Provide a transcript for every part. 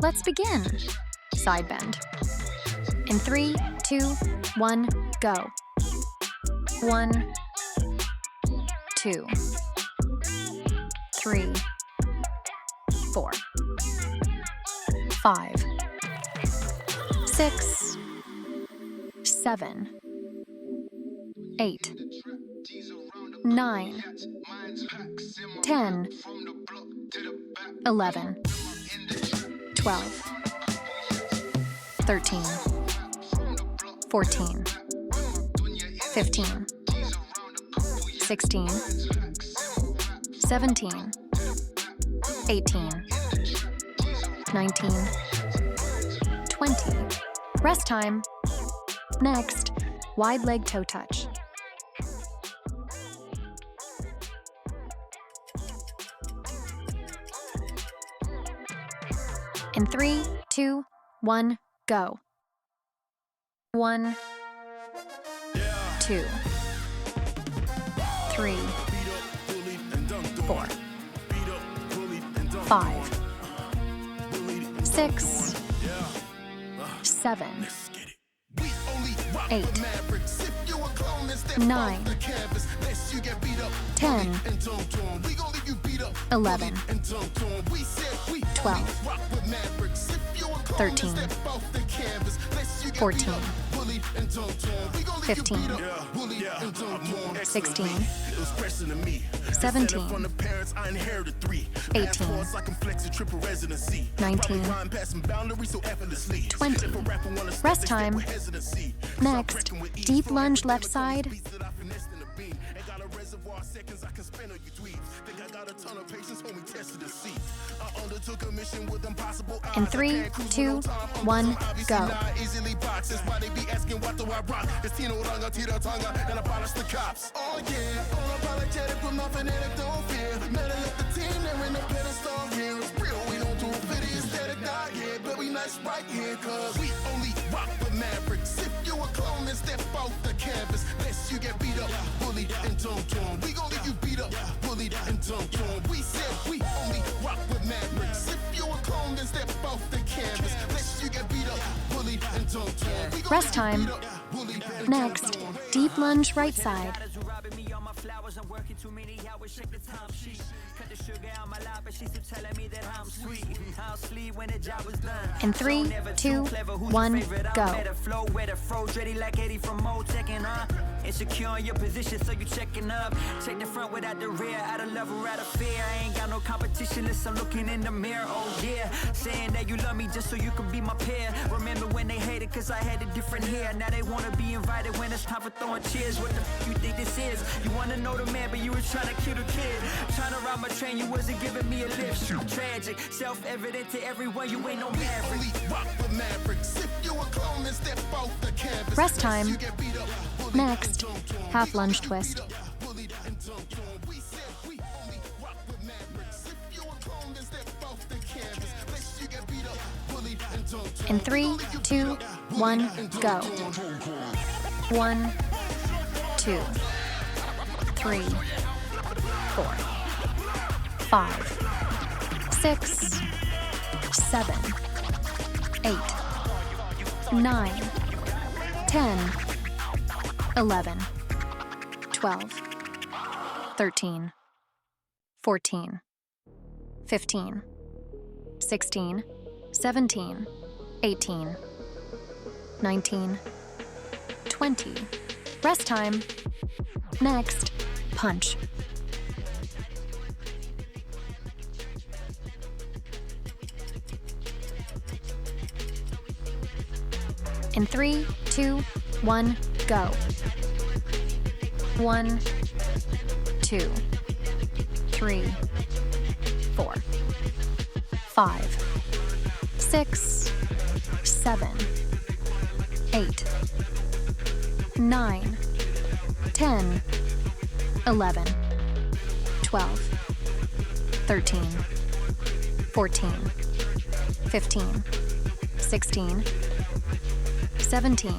Let's begin. Side bend. In 3, 2, 1, go. 1, 2, 3, 4, 5, 6, 7, 8, 9, 10, 11, 12, 13, 14, 15, 16, 17, 18, 19, 20. Rest time. Next, wide leg toe touch. In 3, 2, 1, go. 1, 2, 3, 4, 5, 6, 7, 8, 9, 10, 11, 12, 13, 14, 15, 16, 17, 18, 19, 20. Rest time. Next, deep lunge left side. In 3, 2, 1, go. Right here, cause we only rock with Mavericks. If you a clone, then step off the canvas. Lest you get beat up, bullied, and dumped on. We gon' leave you beat up, bullied, and dumped on. We said we only rock with Mavericks. If you a clone, then step off the canvas. Lest you get beat up, bullied, and dumped on. Rest time. Next, deep lunge right side. In 3, 2, 1, go. Insecure in your position, so you checking up. Check the front without the rear, out of love or out of fear. I ain't got no competition unless I'm looking in the mirror, oh yeah. Saying that you love me just so you can be my peer. Remember when they hated cause I had a different hair. Now they wanna be invited when it's time for throwing cheers. What the f you think this is? You wanna know the man, but you was trying to kill the kid. Trying to ride my train, you wasn't giving me a lift. Tragic, self-evident to everyone, you ain't no maverick. Only rock with Mavericks. If you a clone, then step off the canvas. Rest time. Next, half lunge twist. In 3, 2, 1, go. 1, 2, 3, 4, 5, 6, 7, 8, 9, 10, 11, 12, 13, 14, 15, 16, 17, 18, 19, 20. Rest time. Next, punch. In 3, 2, 1, go. 1, 2, 3, 4, 5, 6, 7, 8, 9, 10, 11, 12, 13, 14, 15, 16, 17,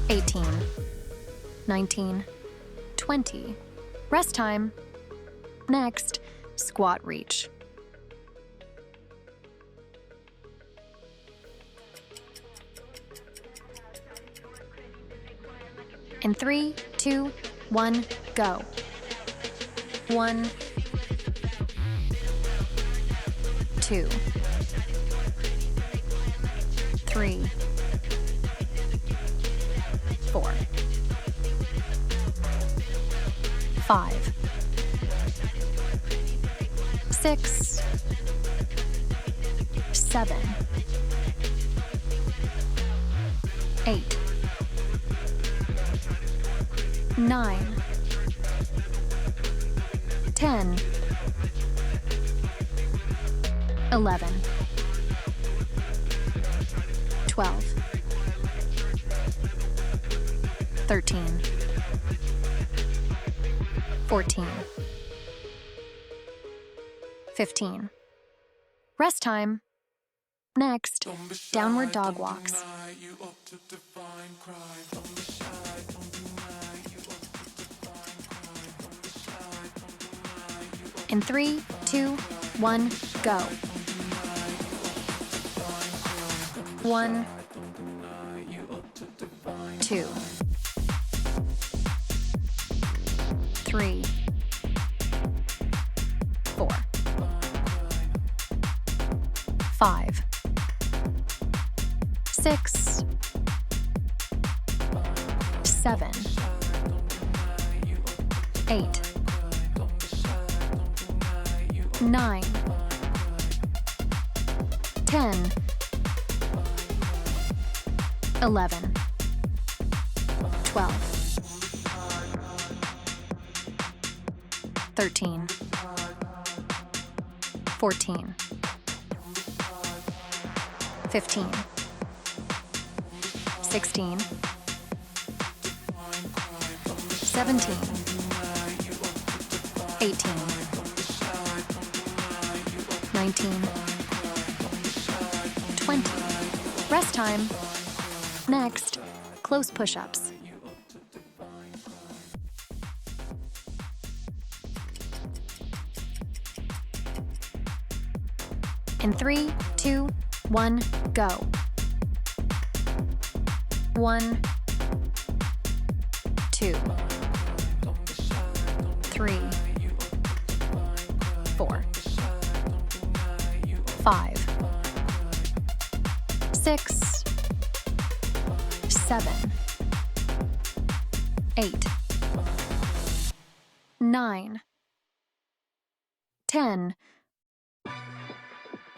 18, 19, 20. Rest time. Next, squat reach. In 3, 2, 1, go. 1, 2, 3, 4, 5, 6, 7, 8, 9, 10, 11, 12, 13, 14, 15. Rest time. Next, downward dog walks. In 3, 2, 1, go. 1, 2, 3, 4, 5, 6, 7, 8, 9, 10, 11, 12, 13, 14, 15, 16, 17, 18, 19, 20. Rest time. Next, close push-ups. In 3, 2, 1, go. 1, 2, 3, 4, 5, 6, 7, 8, 9, 10,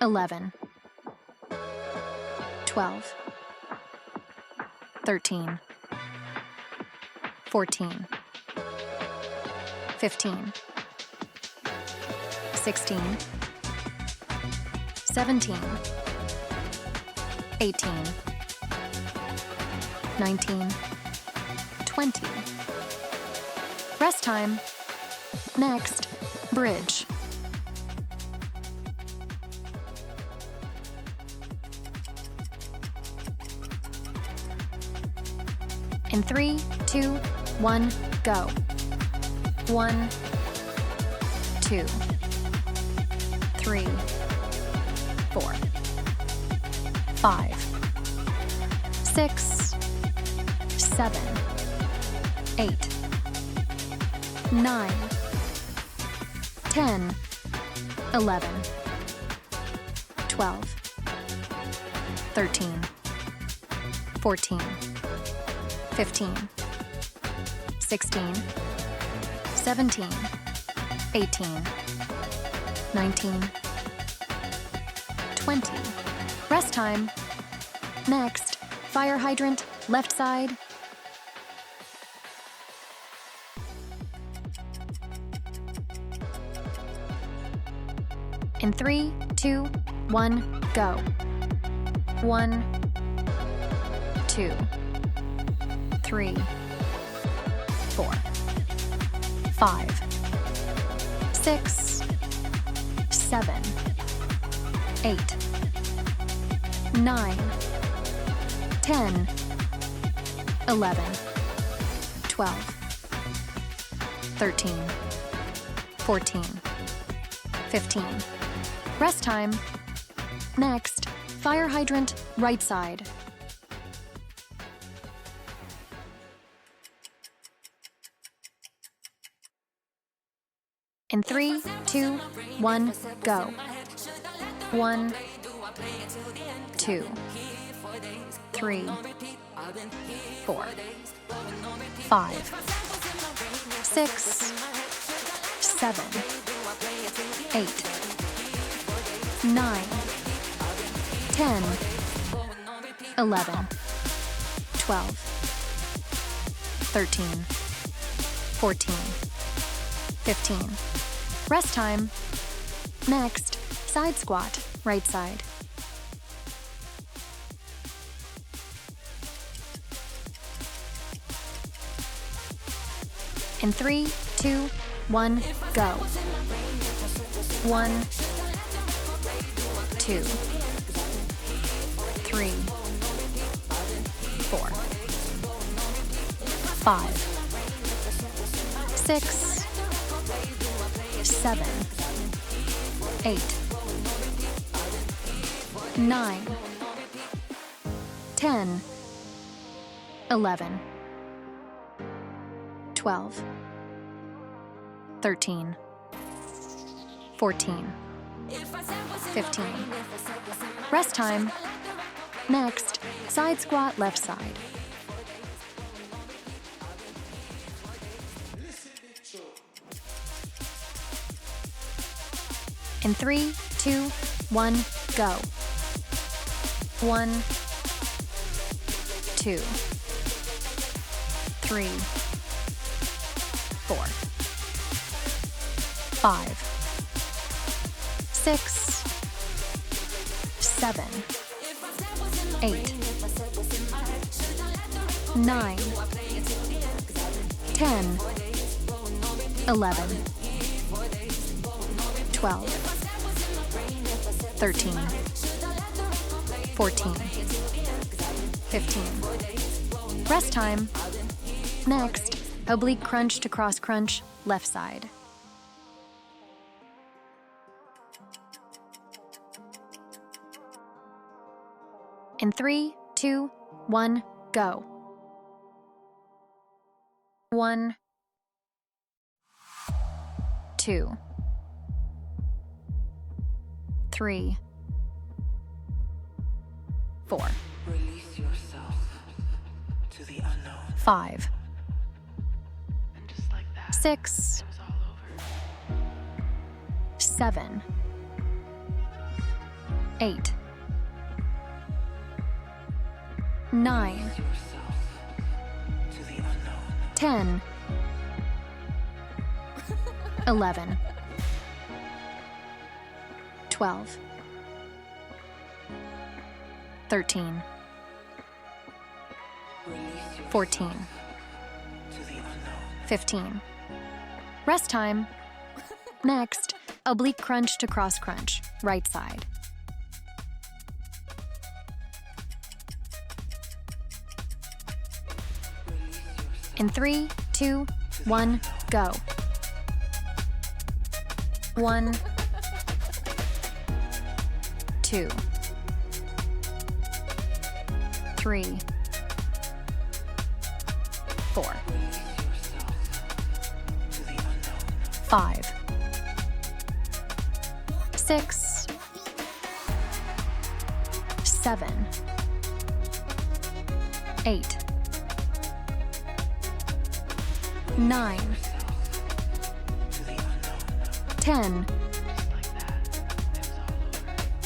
11, 12, 13, 14, 15, 16, 17, 18, 19, 20. Rest time. Next, bridge. In 3, 2, 1, go. 1, 2, 3, 4, 5, 6, 7, 8, 9, 10, 11, 12, 13, 14, 15, 16, 17, 18, 19, 20. Rest time. Next, fire hydrant, left side. In 3, 2, 1, go. 1, 2, 3, 4, 5, 6, 7, 8, 9, 10, 11, 12, 13, 14, 15. Rest time. Next, fire hydrant, right side. In 3, 2, 1, go. 1, 2, 3, 4, 5, 6, 7, 8, 9, 10, 11, 12, 13, 14, 15. Rest time. Next, side squat, right side. In 3, 2, 1, go. 1, 2, 3, 4, 5, 6, 7, 8, 9, 10, 11, 12, 13, 14, 15. Rest time. Next, side squat, left side. In 3, 2, 1, go. 1, 2, 3, 4, 5, 6, 7, 8, 9, 10, 11, 12, 13, 14, 15. Rest time. Next, oblique crunch to cross crunch, left side. In 3, 2, 1, go. 1, 2, 3, 4, Release yourself to the unknown. 5, And just like that, 6, it was all over. 7, 8, 9, Release yourself to the unknown. 10, 11, 12, 13, Release yourself 14, to the unknown. 15. Rest time. Next, oblique crunch to cross crunch, right side. In 3, 2, 1, go. 1, 2, 3, 4, 5, 6, 7, 8, 9, 10,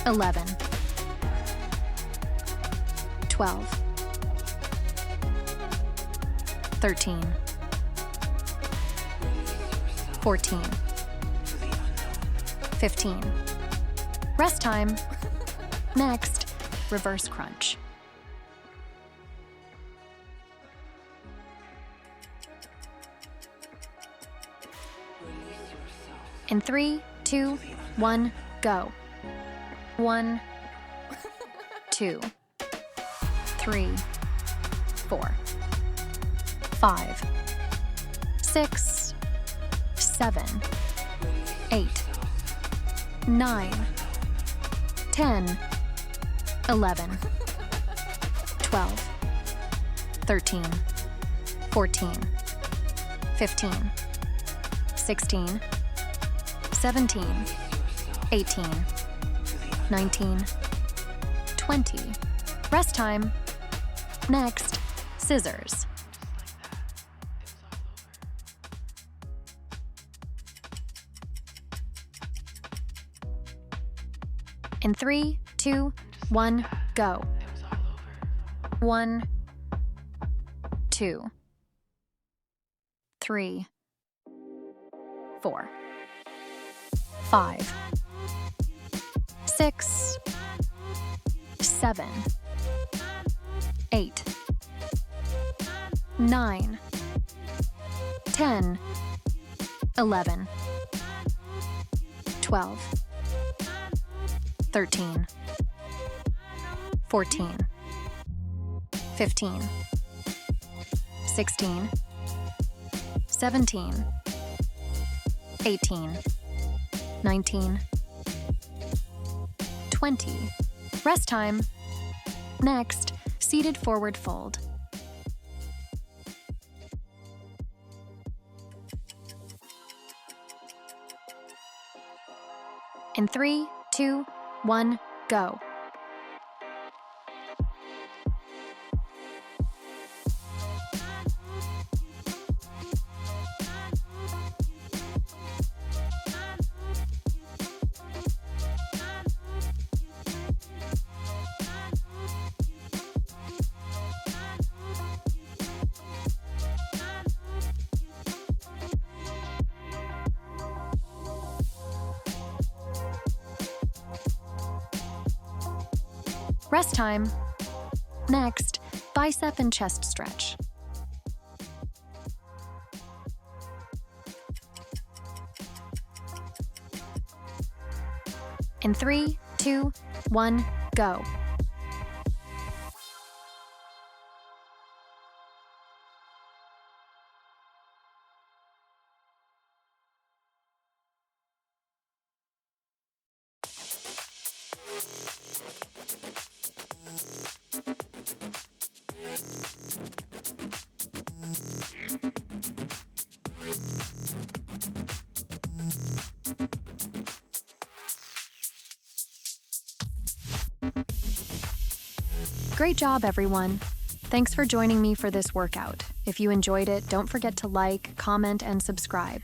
11, 12, 13, 14, 15. Rest time. Next, reverse crunch. In 3, 2, 1, go. 1, 2, 3, 4, 5, 6, 7, 8, 9, 10, 11, 12, 13, 14, 15, 16, 17, 18, 19, 20. Rest time. Next, scissors. In 3, 2, 1, go. 1, 2, 3, 4, 5, 6, 7, 8, 9, 10, 11, 12, 13, 14, 15, 16, 17, 18, 19, 20. Rest time. Next, seated forward fold. In 3, 2, 1, go. Rest time. Next, bicep and chest stretch. In 3, 2, 1, go. Great job, everyone. Thanks for joining me for this workout. If you enjoyed it, don't forget to like, comment, and subscribe.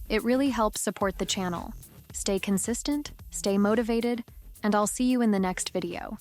It really helps support the channel. Stay consistent, stay motivated, and I'll see you in the next video.